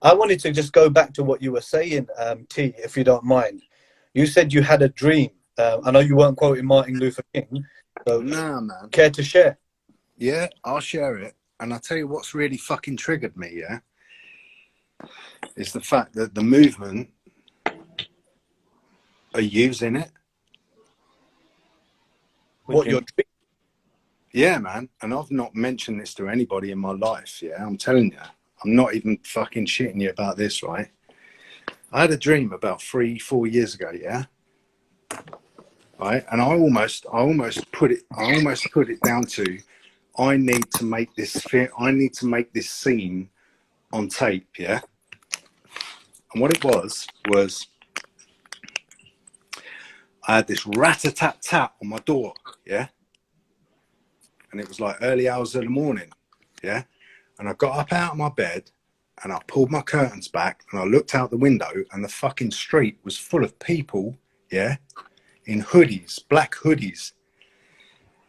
I wanted to just go back to what you were saying, T, if you don't mind. You said you had a dream. I know you weren't quoting Martin Luther King, so Nah, man. care to share? Yeah, I'll share it. And I'll tell you what's really fucking triggered me, yeah? Is the fact that the movement are using it. What your dream? Yeah, man. And I've not mentioned this to anybody in my life, yeah? I'm telling you. I'm not even fucking shitting you about this, right? I had a dream about 3-4 years ago, yeah? Right? And I almost put it down to I need to make this scene on tape, yeah? And what it was I had this rat-a-tat-tat on my door, yeah? And it was like early hours of the morning, yeah? And I got up out of my bed and I pulled my curtains back and I looked out the window and the fucking street was full of people, yeah? In hoodies, black hoodies.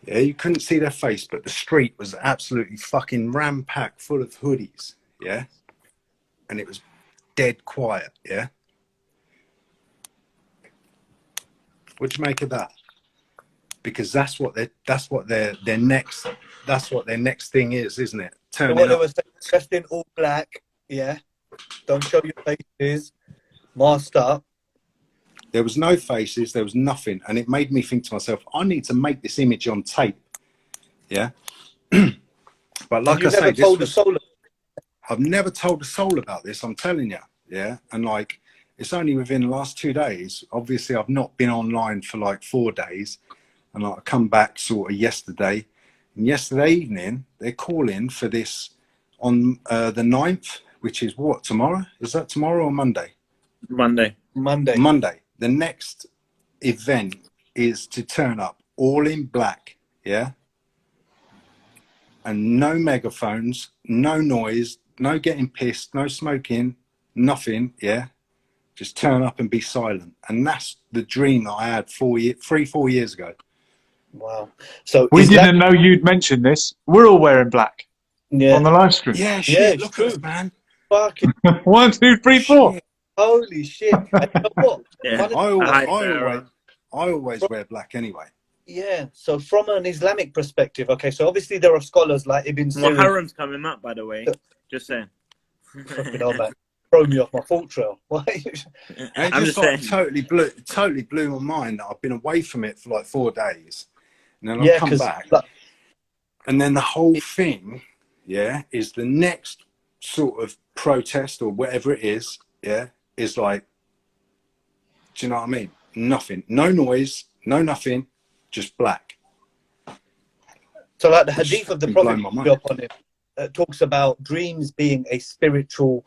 Yeah, you couldn't see their face, but the street was absolutely fucking ram-packed full of hoodies, yeah? And it was dead quiet, yeah? What'd you make of that? Because that's what their next thing is, isn't it? So what they were saying, dressed in all black, yeah? Don't show your faces, masked up. There was no faces, there was nothing. And it made me think to myself, I need to make this image on tape. Yeah. But like I say, I've never told a soul about this, I'm telling you. Yeah. And like, it's only within the last 2 days. Obviously, I've not been online for like 4 days. And like, I come back sort of yesterday. And yesterday evening, they're calling for this on the 9th, which is what, tomorrow? Is that tomorrow or Monday? Monday. The next event is to turn up all in black, yeah? And no megaphones, no noise, no getting pissed, no smoking, nothing, yeah? Just turn up and be silent. And that's the dream that I had 4 years ago. Wow. So we didn't know you'd mentioned this. We're all wearing black on the live stream. Yeah, shit, look at us, man. Fucking 1, 2, 3, 4. Shit. Holy shit. And you know what? Yeah. I always wear black anyway. Yeah, so from an Islamic perspective, okay, so obviously there are scholars like Ibn Sirin. Muharram's coming up, by the way. Just saying. Oh, man. Throw me off my fault trail. And it just like totally blew my mind that I've been away from it for like 4 days. And then I've come back. And then the whole thing, yeah, is the next sort of protest or whatever it is, yeah, is like, do you know what I mean? Nothing. No noise, no nothing, just black. So like the hadith of the Prophet talks about dreams being a spiritual,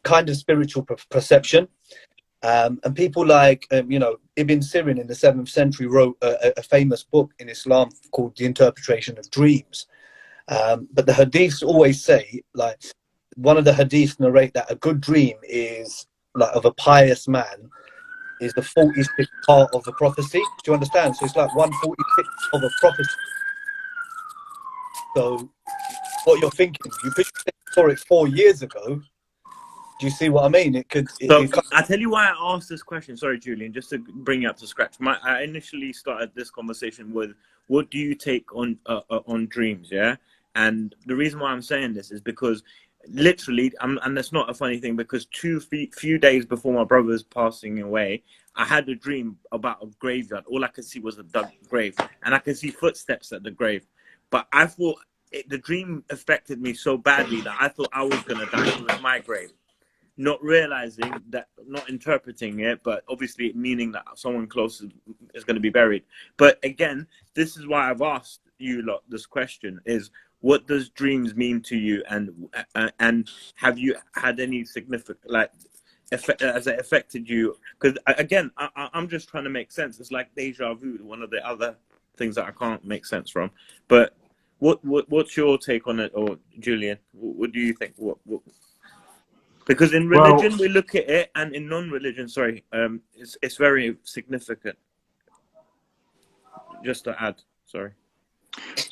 kind of spiritual perception. And people like, you know, Ibn Sirin in the 7th century wrote a famous book in Islam called The Interpretation of Dreams. But the hadiths always say, like, one of the hadiths narrate that a good dream is like of a pious man is the 46th part of the prophecy. Do you understand? So it's like 1/46 of a prophecy. So what you're thinking, you saw it 4 years ago. Do you see what I mean? It could. I tell you why I asked this question. Sorry, Julian, just to bring you up to scratch. I initially started this conversation with, "What do you take on dreams?" Yeah, and the reason why I'm saying this is because literally, and that's not a funny thing, because few days before my brother's passing away, I had a dream about a graveyard. All I could see was a dug grave, and I could see footsteps at the grave. But I thought the dream affected me so badly that I thought I was gonna die. It was my grave. Not realizing that, not interpreting it, but obviously meaning that someone close is going to be buried. But again, this is why I've asked you lot this question: is what does dreams mean to you, and have you had any significant has it affected you? Because again, I'm just trying to make sense. It's like deja vu, one of the other things that I can't make sense from. But what's your take on it, or Julian? What do you think? What Because in religion, we look at it, and in non-religion, it's very significant. Just to add, sorry.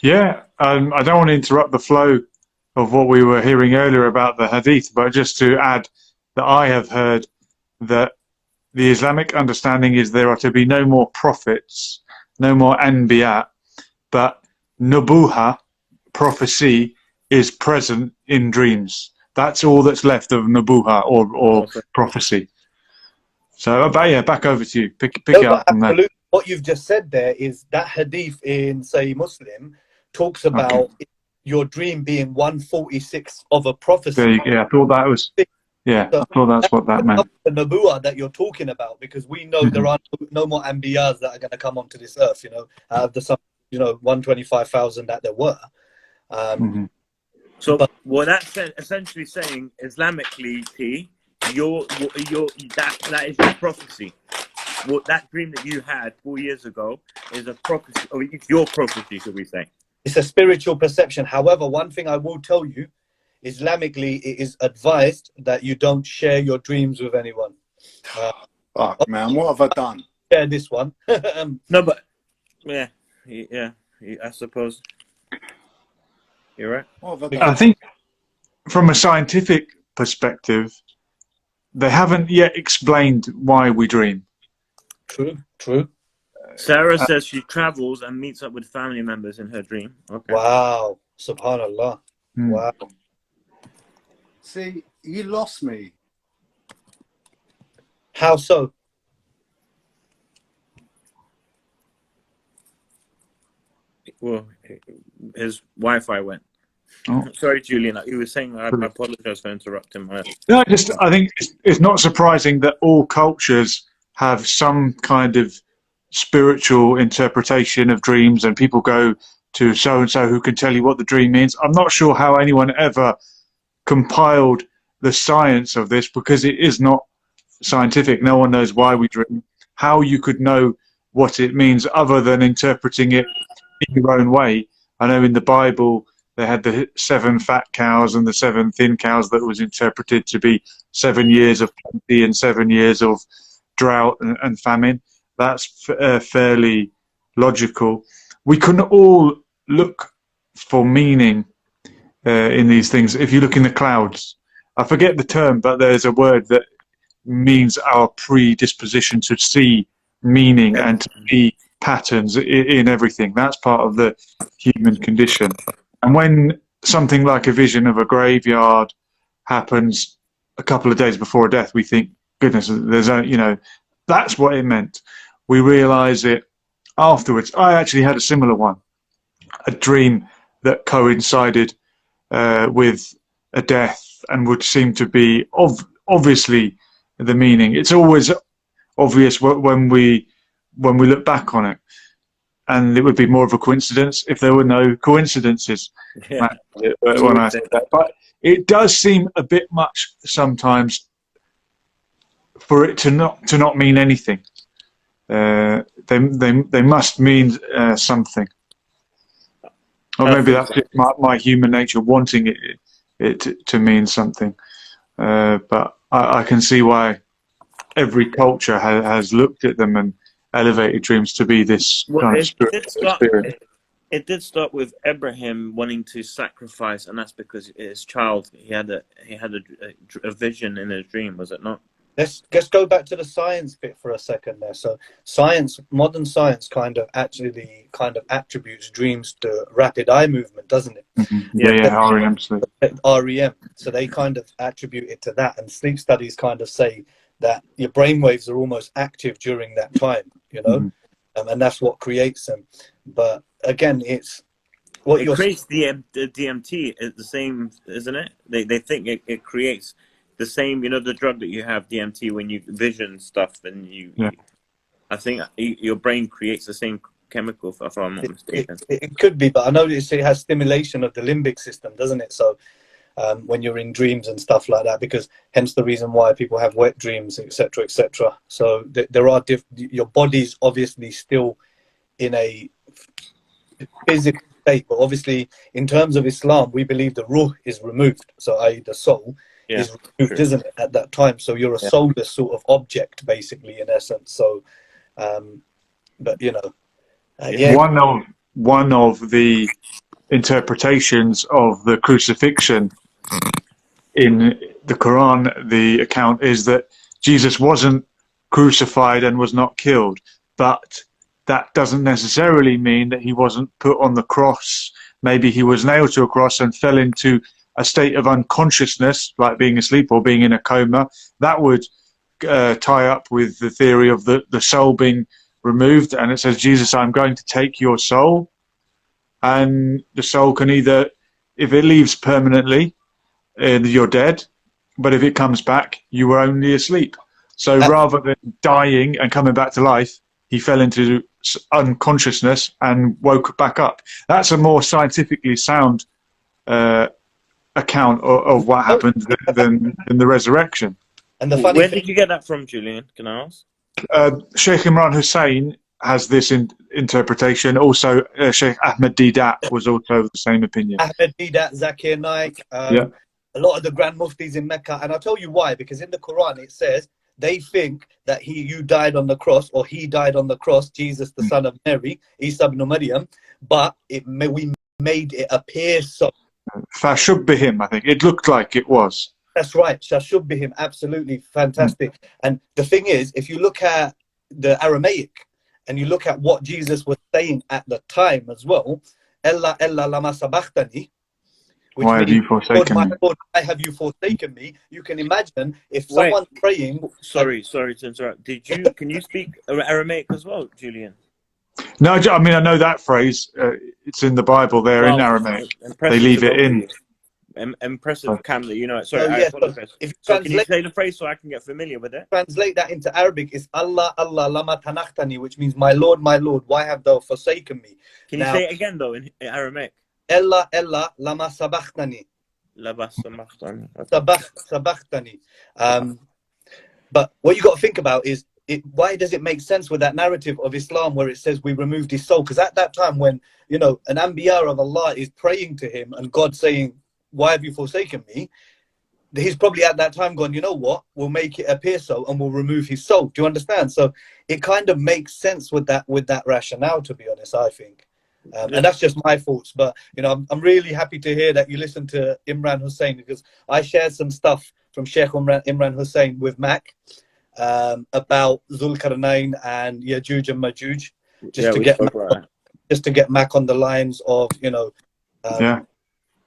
Yeah, I don't want to interrupt the flow of what we were hearing earlier about the hadith, but just to add that I have heard that the Islamic understanding is there are to be no more prophets, no more anbiya, but nubuha, prophecy, is present in dreams. That's all that's left of nubuha or prophecy. So, back over to you. Pick it up from there. What you've just said there is that hadith in Sahih Muslim talks about your dream being 1/46 of a prophecy. I thought that was. Yeah, so I thought that's what that meant. The Nabuwa that you're talking about, because we know there are no more Anbiyas that are going to come onto this earth, out of the 125,000 that there were. So what that's essentially saying, Islamically, T, that is your prophecy. What that dream that you had 4 years ago is a prophecy, or it's your prophecy, should we say? It's a spiritual perception. However, one thing I will tell you, Islamically, it is advised that you don't share your dreams with anyone. Fuck, man, what have I done? Share this one. No, but yeah, I suppose you're right. What have I done? I think from a scientific perspective, they haven't yet explained why we dream. True. Sarah says she travels and meets up with family members in her dream. Okay. Wow. Subhanallah. Wow. See, you lost me. How so? Well, his Wi-Fi went. Oh. Sorry, Julian. You were saying, I apologize for interrupting. No, I think it's not surprising that all cultures have some kind of spiritual interpretation of dreams, and people go to so-and-so who can tell you what the dream means. I'm not sure how anyone ever compiled the science of this, because it is not scientific. No one knows why we dream, how you could know what it means other than interpreting it in your own way. I know in the Bible they had the 7 fat cows and the 7 thin cows that was interpreted to be 7 years of plenty and 7 years of drought and famine. That's fairly logical. We can all look for meaning in these things. If you look in the clouds, I forget the term, but there's a word that means our predisposition to see meaning and to see patterns in everything. That's part of the human condition. And when something like a vision of a graveyard happens a couple of days before a death, we think, goodness, that's what it meant. We realize it afterwards. I actually had a similar one, a dream that coincided with a death and would seem to be obviously the meaning. It's always obvious when we look back on it, and it would be more of a coincidence if there were no coincidences. Yeah. When I say that, but it does seem a bit much sometimes for it to not mean anything. They must mean something. Or maybe that's just my human nature wanting it to mean something. But I can see why every culture has looked at them and elevated dreams to be this kind of spirit. It did start with Abraham wanting to sacrifice, and that's because his child, he had a vision in his dream, was it not? Let's go back to the science bit for a second there. So modern science kind of attributes dreams to rapid eye movement, doesn't it? Mm-hmm. Yeah, REM sleep. REM. So they kind of attribute it to that, and sleep studies kind of say that your brain waves are almost active during that time, and that's what creates them. But again, it's what it creates the DMT is the same, isn't it? They think it creates the same, the drug that you have, DMT, when you vision stuff, and I think your brain creates the same chemical, if I'm not mistaken. It could be, but I know it has stimulation of the limbic system, doesn't it? So when you're in dreams and stuff like that, because hence the reason why people have wet dreams, etc., etc. So there are your body's obviously still in a physical state, but obviously in terms of Islam, we believe the ruh is removed, so i.e. the soul is removed, isn't it, at that time? So you're a soulless sort of object, basically, in essence. So, but one of the interpretations of the crucifixion in the Quran, the account is that Jesus wasn't crucified and was not killed, but that doesn't necessarily mean that he wasn't put on the cross. Maybe he was nailed to a cross and fell into a state of unconsciousness, like being asleep or being in a coma. That would tie up with the theory of the soul being removed, and it says, Jesus, I'm going to take your soul. And the soul can either, if it leaves permanently, you're dead, but if it comes back, you were only asleep. So rather than dying and coming back to life, he fell into unconsciousness and woke back up. That's a more scientifically sound account of what happened than the resurrection. And where did you get that from, Julian? Can I ask? Sheikh Imran Hussein has this interpretation. Also, Sheikh Ahmed Didat was also of the same opinion. Ahmed Didat, Zakir Naik, a lot of the Grand Muftis in Mecca. And I'll tell you why, because in the Quran it says they think that you died on the cross, or he died on the cross, Jesus, the son of Mary, Isa ibn Maryam, but we made it appear so. Fashubbihim, I think. It looked like it was. That's right. Fashubbihim, absolutely fantastic. And the thing is, if you look at the Aramaic and you look at what Jesus was saying at the time as well, Ella lama sabachthani, which why have you forsaken me? Lord, why have you forsaken me? You can imagine if someone's praying. Sorry to interrupt. Can you speak Aramaic as well, Julian? No, I mean, I know that phrase. It's in the Bible there in Aramaic. They leave it in. Impressive, Cam, that you know it. Sorry, I apologize. Can you say the phrase so I can get familiar with it? Translate that into Arabic is Allah lama tanachtani, which means my Lord, why have thou forsaken me? Can you say it again though in Aramaic? Ella lama sabachthani. Sabachthani. But what you got to think about is why does it make sense with that narrative of Islam where it says we removed his soul? Because at that time when, an Anbiya of Allah is praying to him and God saying, why have you forsaken me? He's probably at that time gone, you know what? We'll make it appear so and we'll remove his soul. Do you understand? So it kind of makes sense with that rationale, to be honest, I think. And that's just my thoughts. But, I'm really happy to hear that you listen to Imran Hussein, because I shared some stuff from Sheikh Imran Hussein with Mac about Zulkarnain and Yajuj and Majuj, just to get Mac on the lines of,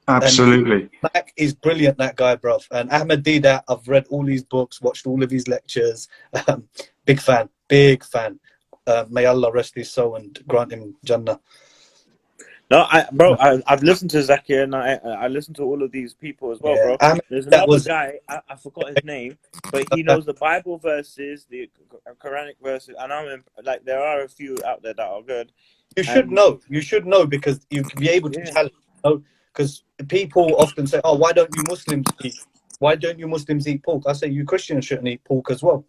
absolutely. Mac is brilliant, that guy, bruv. And Ahmed Didat, I've read all his books, watched all of his lectures. Big fan. May Allah rest his soul and grant him Jannah. No, I've listened to Zakir and I listened to all of these people as well, bro. There's another guy, I forgot his name, but he knows the Bible verses, the Quranic verses, and there are a few out there that are good. You should know because you can be able to challenge. Because people often say, "Oh, why don't you Muslims eat pork?" I say, "You Christians shouldn't eat pork as well."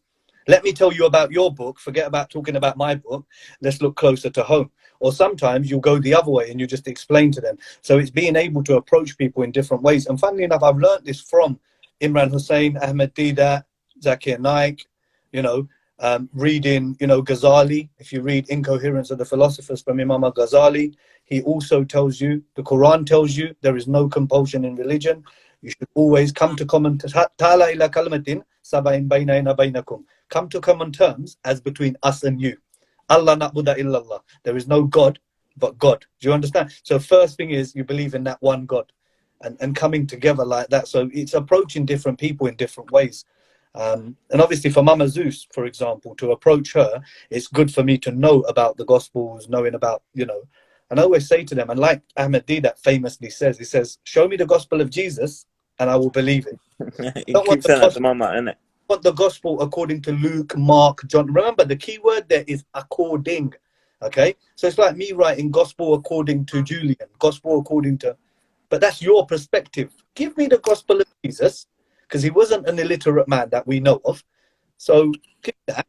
Let me tell you about your book. Forget about talking about my book. Let's look closer to home. Or sometimes you'll go the other way and you just explain to them. So it's being able to approach people in different ways. And funnily enough, I've learned this from Imran Hussein, Ahmed Didat, Zakir Naik, reading, Ghazali. If you read Incoherence of the Philosophers from Imam Ghazali, he also tells you, the Quran tells you, there is no compulsion in religion. You should always come to common come to common terms as between us and you. Allah na'budu illallah. There is no God but God. Do you understand? So first thing is you believe in that one God and coming together like that. So it's approaching different people in different ways. And obviously for Mama Zeus, for example, to approach her, it's good for me to know about the Gospels, knowing about, and I always say to them, and like Ahmed Didat famously says, he says, show me the Gospel of Jesus and I will believe it. You keep saying that to Mama, innit? Want the Gospel according to Luke, Mark, John. Remember, the key word there is according. Okay? So it's like me writing Gospel according to Julian, Gospel according to... But that's your perspective. Give me the Gospel of Jesus, because he wasn't an illiterate man that we know of. So give that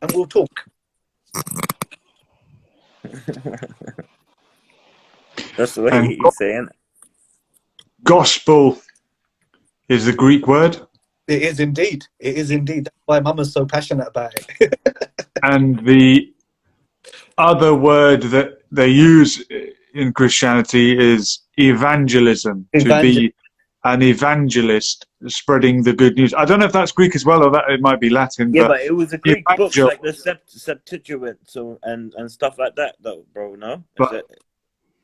and we'll talk. That's the way he's saying it. Gospel is the Greek word. It is indeed. It is indeed. That's why Mama's so passionate about it. And the other word that they use in Christianity is evangelism, to be an evangelist spreading the good news. I don't know if that's Greek as well, or that it might be Latin. Yeah, but it was a Greek book, evangel like the Septuagint, and stuff like that, though, bro. No, but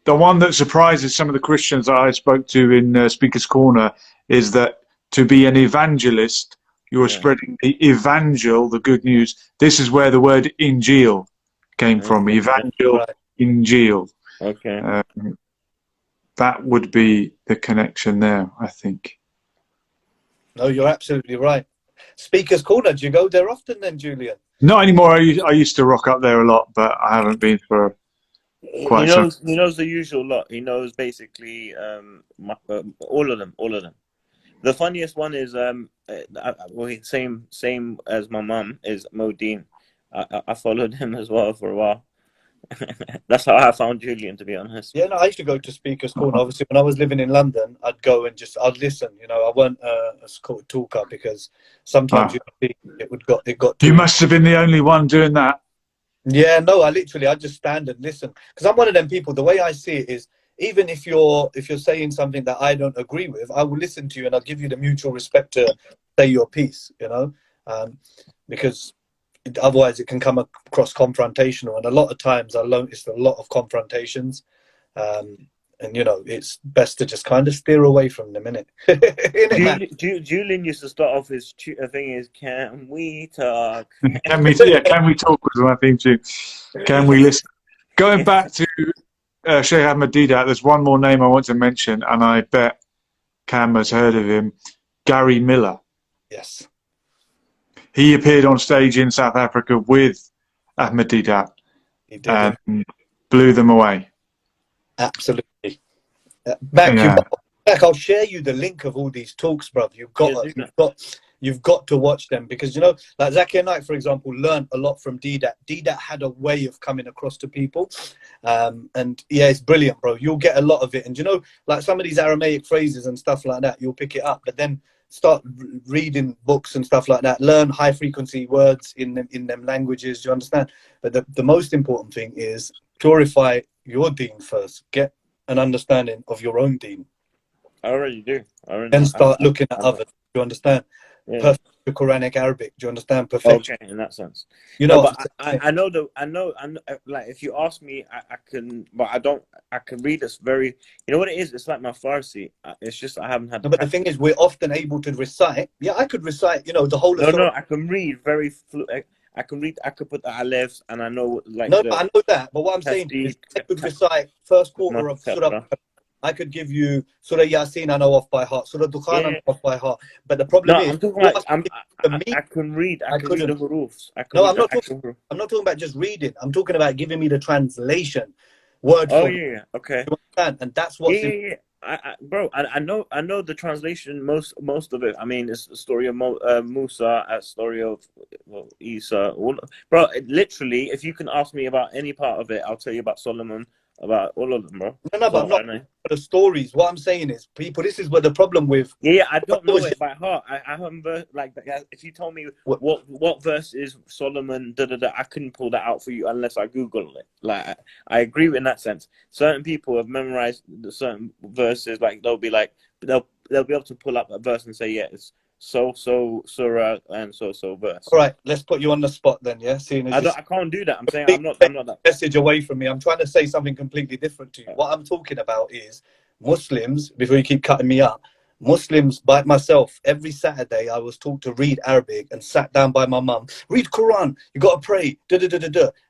the one that surprises some of the Christians that I spoke to in Speaker's Corner is that to be an evangelist, you are spreading the evangel, the good news. This is where the word Injil came from. Evangel, Injil. Okay. That would be the connection there, I think. No, you're absolutely right. Speaker's Corner, do you go there often then, Julian? Not anymore. I used to rock up there a lot, but I haven't been for quite some. He knows the usual lot. He knows basically all of them. The funniest one is same as my mum is Modine. I followed him as well for a while. That's how I found Julian, to be honest. Yeah, no, I used to go to Speaker's Corner. Obviously, when I was living in London, I'd go and I'd listen. You know, I weren't a talker because sometimes it got. You must have been the only one doing that. Yeah, no, I just stand and listen, because I'm one of them people. The way I see it is, even if you're saying something that I don't agree with, I will listen to you and I'll give you the mutual respect to say your piece. You know, because otherwise it can come across confrontational, and a lot of times I noticed a lot of confrontations, and you know, it's best to just kind of steer away from them, innit? Julian used to start off his thing is, can we talk? Can we talk was my thing too. Can we listen? Going back to Sheikh Ahmed Deedat, there's one more name I want to mention, and I bet Cam has heard of him. Gary Miller. Yes. He appeared on stage in South Africa with Ahmed Deedat and blew them away. Absolutely. Back, I'll share you the link of all these talks, bruv. You've got to watch them, because, you know, like Zakir Naik, for example, learned a lot from Deedat. Deedat had a way of coming across to people, and yeah, it's brilliant, bro. You'll get a lot of it, and you know, like some of these Aramaic phrases and stuff like that, you'll pick it up, but then start reading books and stuff like that. Learn high frequency words in them languages. You understand? But the most important thing is purify your deen first. Get an understanding of your own deen. I already do. Then start looking at others. You understand? Yeah. Perfect Quranic Arabic. Do you understand? Perfection. Okay, in that sense. You know, but I know. Like, if you ask me, I can, but I don't. I can read this very. You know what it is? It's like my Farsi. It's just I haven't had. No, but the thing is, we're often able to recite. Yeah, I could recite. You know, the whole. No, I can read very. I can read. I could put the alefs, and I know like. No, but I know that. But what I'm saying is, I could recite first quarter of Surah. I could give you Surah Yasin, I know off by heart. Surah Dukhan, I know off by heart. But the problem is, I can read. I can read the hurufs. I'm not talking about just reading. I'm talking about giving me the translation, word for word. Okay. You understand? And that's what's bro. I know the translation. Most of it. I mean, it's the story of Musa, a story of Isa. Bro, literally, if you can ask me about any part of it, I'll tell you about Solomon. About all of them, bro. No, but I'm not the stories. What I'm saying is, people, this is what the problem with. Yeah, I don't know it by heart. I haven't like if you told me what verse is Solomon, I couldn't pull that out for you unless I Google it. Like, I agree in that sense. Certain people have memorized certain verses. Like they'll be able to pull up a verse and say, yeah, it's so surah and so verse. All right, let's put you on the spot then. Yeah, I can't do that. I'm saying I'm not that message away from me. I'm trying to say something completely different to you. What I'm talking about is Muslims. Before you keep cutting me up, Muslims, by myself, every Saturday I was taught to read Arabic and sat down by my mum. Read Quran. You got to pray.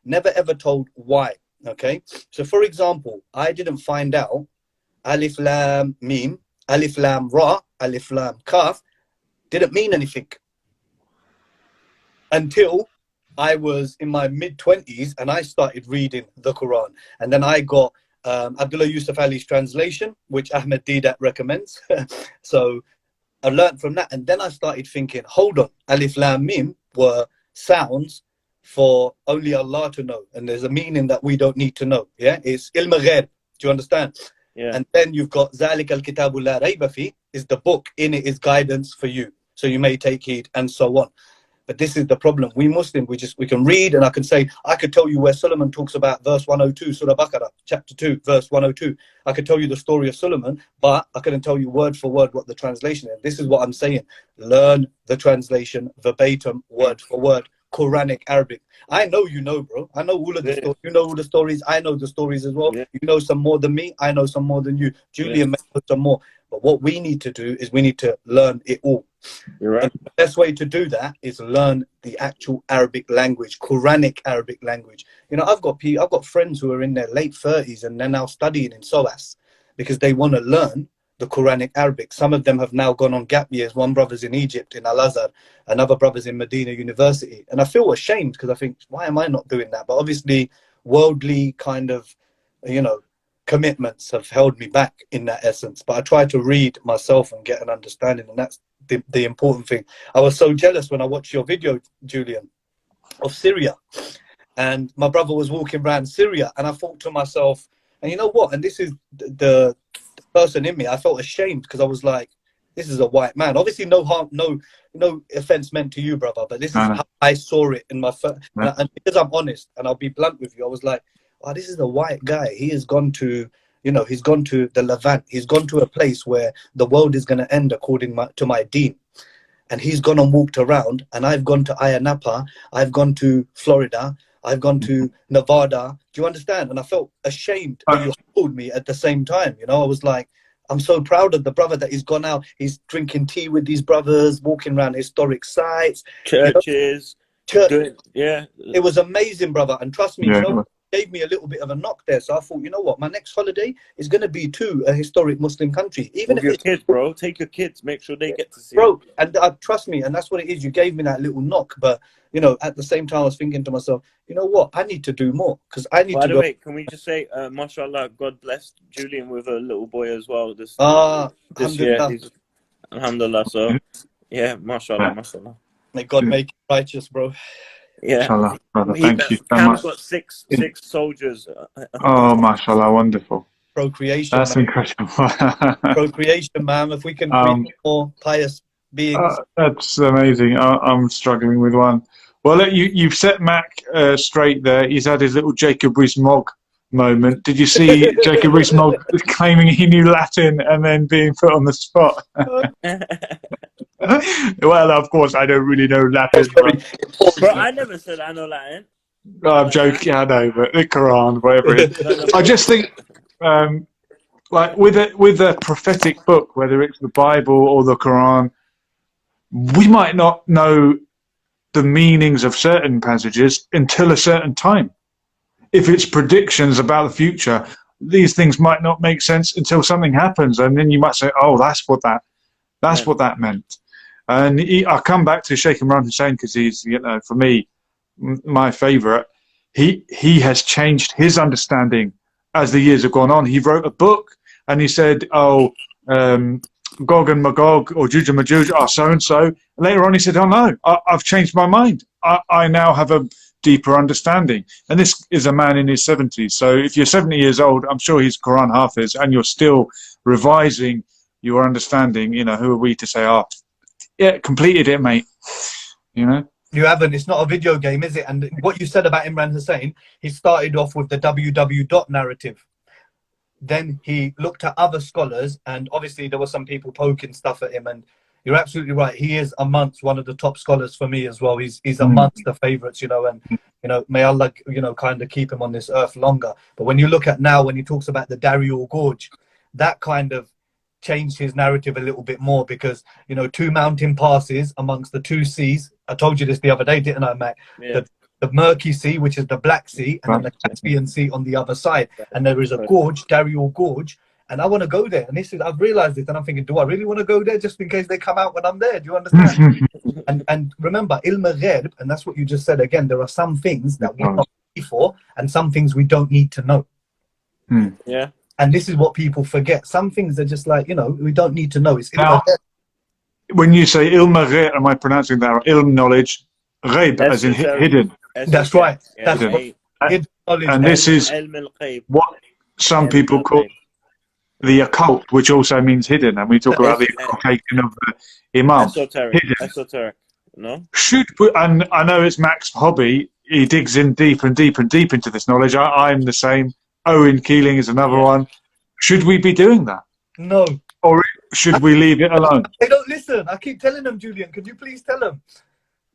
Never ever told why. Okay, so for example, I didn't find out Alif Lam Mim, Alif Lam Ra, Alif Lam Kaf didn't mean anything until I was in my mid-20s and I started reading the Quran. And then I got Abdullah Yusuf Ali's translation, which Ahmed Deedat recommends. So I learned from that. And then I started thinking, hold on, Alif Lam Mim were sounds for only Allah to know. And there's a meaning that we don't need to know. Yeah, it's ilm ghaib. Do you understand? Yeah. And then you've got Zalik al-Kitabu la Rayba Fi, is the book, in it is guidance for you. So you may take heed and so on. But this is the problem. We Muslim, we can read, and I could tell you where Solomon talks about verse 102, Surah Baqarah, chapter 2, verse 102. I could tell you the story of Solomon, but I couldn't tell you word for word what the translation is. This is what I'm saying. Learn the translation verbatim, word for word, Quranic, Arabic. I know you know, bro. I know all of the stories. You know all the stories. I know the stories as well. You know some more than me. I know some more than you. Julian may know some more. But what we need to do is we need to learn it all. You're right. And the best way to do that is learn the actual Arabic language, Quranic Arabic language. You know, I've got friends who are in their late 30s and they're now studying in SOAS because they want to learn the Quranic Arabic. Some of them have now gone on gap years. One brother's in Egypt, in Al-Azhar, another brother's in Medina University. And I feel ashamed because I think, why am I not doing that? But obviously, worldly kind of, you know, commitments have held me back in that essence. But I try to read myself and get an understanding, and that's the important thing. I was so jealous when I watched your video, Julian, of Syria. And my brother was walking around Syria, and I thought to myself, and you know what? And this is the person in me. I felt ashamed because I was like, this is a white man. Obviously, no harm, no offense meant to you, brother. But this is how I saw it in my first. And because I'm honest, and I'll be blunt with you, I was like, oh, this is a white guy. He has gone to, you know, he's gone to the Levant. He's gone to a place where the world is going to end according to my deen. And he's gone and walked around. And I've gone to Ayia Napa. I've gone to Florida. I've gone to Nevada. Do you understand? And I felt ashamed that you hold me at the same time. You know, I was like, I'm so proud of the brother that he's gone out. He's drinking tea with these brothers, walking around historic sites. Churches. It was amazing, brother. And trust me, you know, gave me a little bit of a knock there. So I thought, you know what, my next holiday is going to be to a historic Muslim country. Even with your kids, bro. Take your kids. Make sure they get to see bro. And trust me, and that's what it is. You gave me that little knock. But, you know, at the same time, I was thinking to myself, you know what, I need to do more. Because I need to go. By the way, can we just say, mashallah, God bless Julian with a little boy as well. This year. Alhamdulillah. So, yeah, mashallah, mashallah. May God make you righteous, bro. Yeah, mashallah, brother. Thank you so much. Got six soldiers. Oh, mashallah, wonderful. Procreation. That's incredible. Procreation, man. If we can create more pious beings. That's amazing. I'm struggling with one. Well, you've set Mac straight there. He's had his little Jacob Rees-Mogg moment. Did you see Jacob Rees-Mogg claiming he knew Latin and then being put on the spot? Well, of course, I don't really know Latin. Bro, I never said I know Latin. I'm joking, I know, but the Quran, whatever it is. I just think, like with a prophetic book, whether it's the Bible or the Quran, we might not know the meanings of certain passages until a certain time. If it's predictions about the future, these things might not make sense until something happens, and then you might say, "Oh, that's what that meant." And I come back to Sheikh Imran Hussein because he's, you know, for me, my favourite. He has changed his understanding as the years have gone on. He wrote a book and he said, "Oh, Gog and Magog or Juj and Majuj are so and so." Later on, he said, "Oh no, I've changed my mind. I now have a deeper understanding." And this is a man in his 70s. So if you're 70 years old, I'm sure he's Quran Hafiz, and you're still revising your understanding. You know, who are we to say, "Oh, yeah, completed it, mate"? You know. You haven't. It's not a video game, is it? And what you said about Imran Hussein, he started off with the WW. narrative. Then he looked at other scholars, and obviously there were some people poking stuff at him. And you're absolutely right. He is amongst one of the top scholars for me as well. He's amongst the favorites, you know, and, you know, may Allah, you know, kind of keep him on this earth longer. But when you look at now, when he talks about the Dariul Gorge, that kind of changed his narrative a little bit more because, you know, two mountain passes amongst the two seas. I told you this the other day, didn't I, Matt? Yeah. The Murky Sea, which is the Black Sea, and then the Caspian Sea on the other side. And there is a gorge, Dariul Gorge, and I want to go there. And this is, I've realized this, and I'm thinking, do I really want to go there just in case they come out when I'm there? Do you understand? and remember, ilm al-ghaib, and that's what you just said again, there are some things that we're not ready for, and some things we don't need to know. Yeah. And this is what people forget. Some things are just like, you know, we don't need to know. It's now, when you say ilm al-ghaib, am I pronouncing that? Ilm knowledge, ghaib as in hidden. That's right. That's hidden knowledge. And this is what some people call the occult, which also means hidden. And we talk about the occultation of the imam. Esoteric. No. Should we, and I know it's Mac's hobby. He digs in deep and deep and deep into this knowledge. I'm the same. Owen Keeling is another one. Should we be doing that? No. Or should we leave it alone? They don't listen. I keep telling them, Julian. Can you please tell them?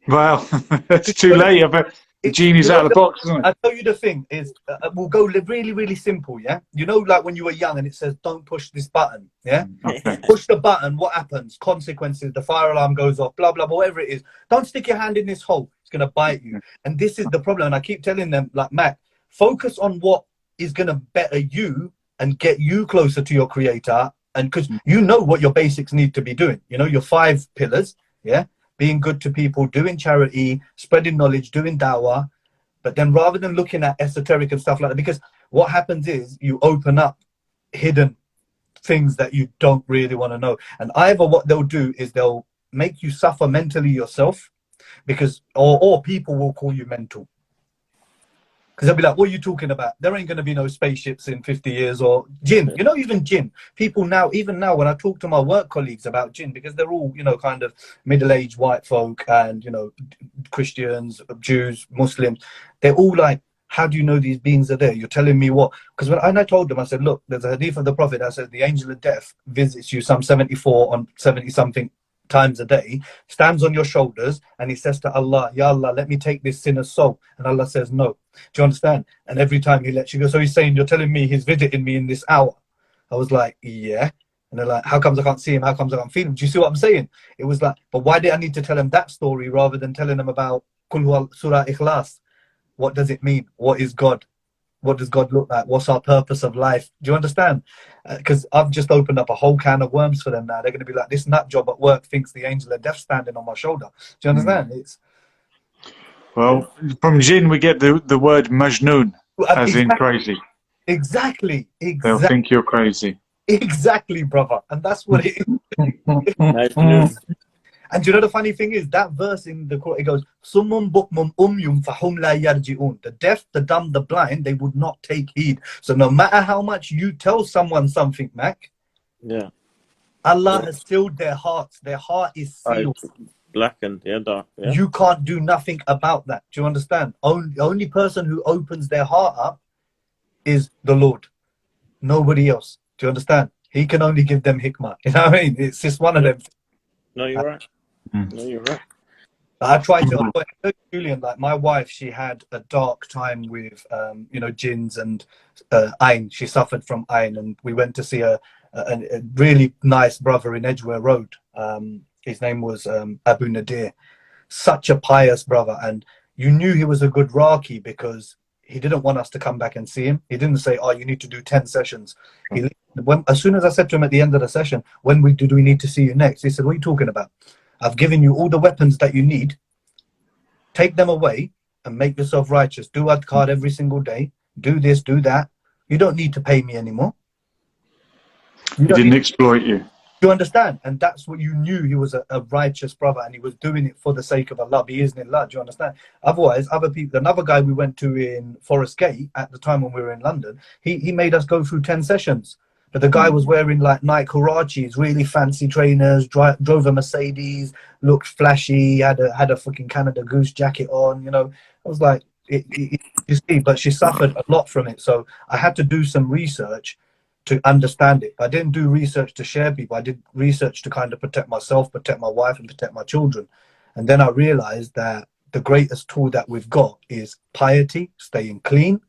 Well, it's too late. I bet the genie's out of the box, isn't it? I'll tell you the thing is, we'll go really, really simple, yeah? You know, like when you were young and it says, don't push this button, yeah? Okay. Push the button, what happens? Consequences, the fire alarm goes off, blah, blah, blah, whatever it is. Don't stick your hand in this hole. It's going to bite you. And this is the problem. And I keep telling them, like, Mac, focus on what is going to better you and get you closer to your creator. And because you know what your basics need to be doing. You know, your 5 pillars, yeah? Being good to people, doing charity, spreading knowledge, doing dawah. But then rather than looking at esoteric and stuff like that, because what happens is you open up hidden things that you don't really want to know. And either what they'll do is they'll make you suffer mentally yourself, because or people will call you mental. Because they'll be like, what are you talking about? There ain't going to be no spaceships in 50 years or jinn. You know, even jinn. People now, even now, when I talk to my work colleagues about jinn, because they're all, you know, kind of middle-aged white folk and, you know, Christians, Jews, Muslims, they're all like, how do you know these beings are there? You're telling me what? Because when I told them, I said, look, there's a hadith of the Prophet that says the angel of death visits you some 74 on 70-something times a day, stands on your shoulders, and he says to Allah, Ya Allah, let me take this sinner's soul. And Allah says no. Do you understand? And every time he lets you go, so he's saying, you're telling me he's visiting me in this hour. I was like, yeah. And they're like, how comes I can't see him? How comes I can't feel him? Do you see what I'm saying? It was like, but why did I need to tell him that story rather than telling him about Kul Huwa Surah Ikhlas? What does it mean? What is God? What does God look like? What's our purpose of life? Do you understand? Because I've just opened up a whole can of worms for them now. They're going to be like, this nut job at work thinks the angel of death standing on my shoulder. Do you understand? It's well, from jinn we get the word majnoon, as in crazy. Exactly. They'll think you're crazy. Exactly, brother. And that's what it is. And you know the funny thing is, that verse in the Quran, it goes, Summum bukmum umyum fahum la yarji'un. The deaf, the dumb, the blind, they would not take heed. So no matter how much you tell someone something, Mac, Allah has sealed their hearts. Their heart is sealed. Blackened, dark. Yeah. You can't do nothing about that. Do you understand? The only person who opens their heart up is the Lord. Nobody else. Do you understand? He can only give them hikmah. You know what I mean? It's just one of them. No, you're right. No, you're right. I tried to avoid, Julian, like my wife, she had a dark time with, you know, jinns and Ain. She suffered from Ain, and we went to see a really nice brother in Edgware Road. His name was Abu Nadir. Such a pious brother, and you knew he was a good Raki because he didn't want us to come back and see him. He didn't say, oh, you need to do 10 sessions. As soon as I said to him at the end of the session, when do we need to see you next? He said, what are you talking about? I've given you all the weapons that you need. Take them away and make yourself righteous. Do adhkar every single day. Do this, do that. You don't need to pay me anymore. He didn't exploit you. You understand? And that's what you knew. He was a righteous brother, and he was doing it for the sake of Allah. Bi-iznillah. Do you understand? Otherwise, other people, another guy we went to in Forest Gate at the time when we were in London, he made us go through 10 sessions. But the guy was wearing like Nike Huaraches, really fancy trainers, drove a Mercedes, looked flashy, had a fucking Canada Goose jacket on, you know. I was like, you see, but she suffered a lot from it. So I had to do some research to understand it. I didn't do research to share people. I did research to kind of protect myself, protect my wife, and protect my children. And then I realized that the greatest tool that we've got is piety, staying clean.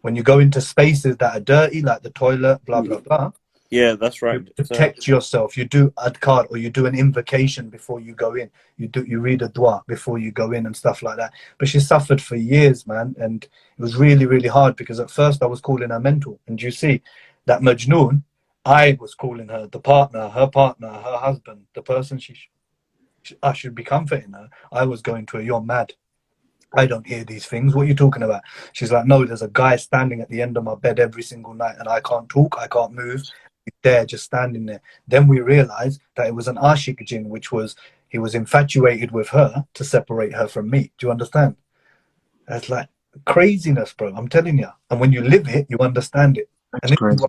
When you go into spaces that are dirty, like the toilet, blah, blah, blah. Yeah, that's right. You protect yourself. You do adhkar, or you do an invocation before you go in. You read a dua before you go in and stuff like that. But she suffered for years, man. And it was really, really hard because at first I was calling her mental. And you see, that Majnoon, I was calling her the partner, her husband, the person I should be comforting her. I was going to her, you're mad. I don't hear these things. What are you talking about? She's like, no, there's a guy standing at the end of my bed every single night, and I can't talk, I can't move. He's there, just standing there. Then we realized that it was an ashik jinn, which was, he was infatuated with her to separate her from me. Do you understand? That's like craziness, bro. I'm telling you. And when you live it, you understand it. That's crazy.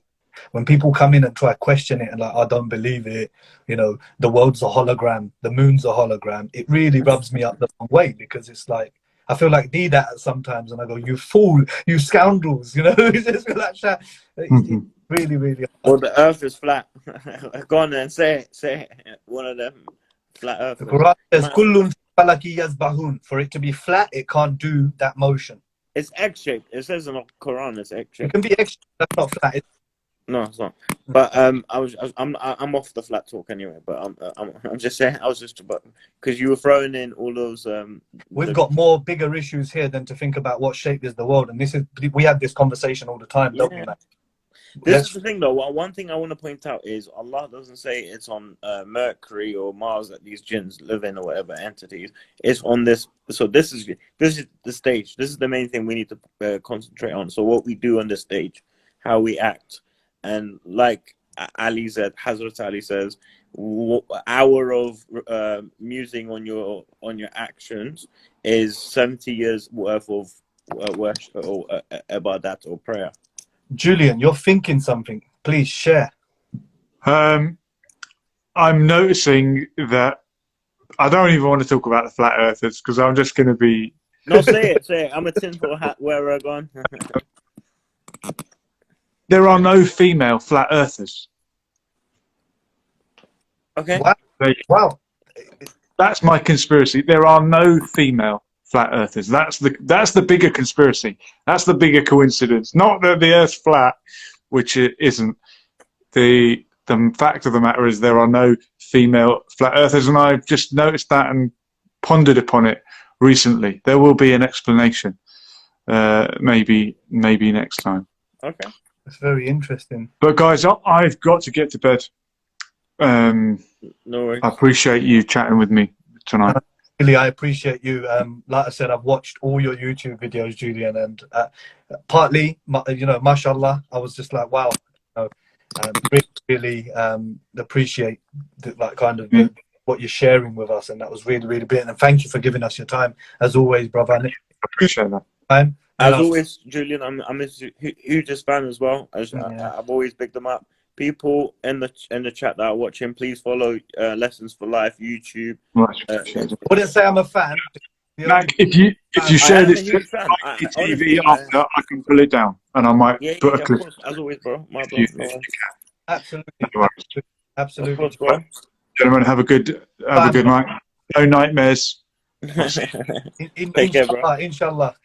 when people come in and try to question it and like, I don't believe it, you know, the world's a hologram, the moon's a hologram, it really rubs me up the wrong way, because it's like, I feel like do that sometimes, and I go, you fool, you scoundrels, you know. It's just like that. It's really, really hard. Or the earth is flat. Go on then, say it. One of them flat earth. The Quran says, Kullun falaki yazbahun. For it to be flat, it can't do that motion. It's egg-shaped. It says in the Quran it's egg-shaped. It can be egg-shaped, that's not flat. No, it's not. But I'm off the flat talk anyway. But I'm just saying, I was just about, because you were throwing in all those. We've got more bigger issues here than to think about what shape is the world, and this is, we have this conversation all the time, don't we, man? This is the thing, though. One thing I want to point out is Allah doesn't say it's on Mercury or Mars that these jinns live in or whatever entities. It's on this. So this is the stage. This is the main thing we need to concentrate on. So what we do on this stage, how we act. And like Ali said, Hazrat Ali says, hour of musing on your actions is 70 years worth of worship or ibadat or prayer. Julian, you're thinking something. Please share. I'm noticing that I don't even want to talk about the flat earthers, because I'm just going to be. No, say it. I'm a tinfoil hat wearer. Gone. There are no female flat earthers. Okay. Wow. That's my conspiracy. There are no female flat earthers. That's the bigger conspiracy. That's the bigger coincidence. Not that the Earth's flat, which it isn't. The fact of the matter is there are no female flat earthers, and I've just noticed that and pondered upon it recently. There will be an explanation. Maybe next time. Okay. That's very interesting. But guys, I've got to get to bed. No worries. I appreciate you chatting with me tonight. Really, I appreciate you. Like I said, I've watched all your YouTube videos, Julian, and partly, you know, mashallah, I was just like, wow, you know, really appreciate that kind of what you're sharing with us, and that was really, really brilliant. And thank you for giving us your time, as always, brother. I appreciate that. As always, Julian, I'm a hugest fan as well. I've always picked them up. People in the chat that are watching, please follow Lessons for Life YouTube. I wouldn't say I'm a fan. Like, if you share this TV after, I can pull it down, and I might put a clip. As always, bro. Absolutely. Absolutely. Course, bro. Gentlemen, have a good night. No nightmares. Take care, bro. Inshallah.